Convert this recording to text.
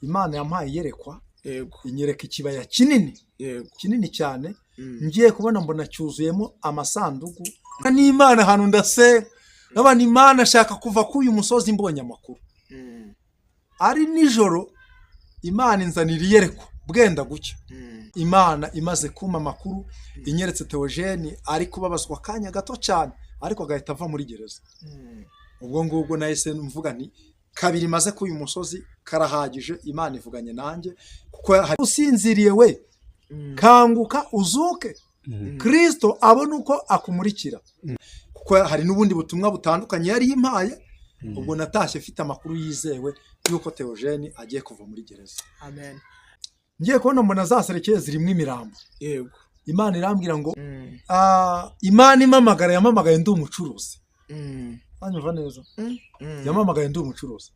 Imana yampaye iyerekwa, yego inyereka ikibaya kinini yego kinini cyane, ngiye kubona mbona cyuzuyemo amasanduku n'Imana ahantu ndasenga n'abana Imana ashaka kuva k'uyu musozi mbonye amakuru. Ari nijoro Imana inzanira iyerekwa bwenda gucya. Imana imaze kuma amakuru inyeretse Theogene ari kubabazwa akanya gato cyane ariko agahita ava muri gereza. Ubwo ngubwo nahise mvuga nti kabiri maze k'uyu musozi karahagije, Imana ivuganye nanjye kuko usinziriye we kanguka uzuke, Kristo abona uko akumurikira, kuko hari n'ubundi butumwa butandukanye yari impaye. Ubwo natashye mfite amakuru yizewe yuko Theogene agiye kuva muri gereza. amen Ngiye kubona mbona za serekeye zirimo imirambo. yego Imana irambwira ngo Imana imamagara yamamagaye ndi umucuruzi. Anyumva neza? Yamamagaye ndi umucuruzi.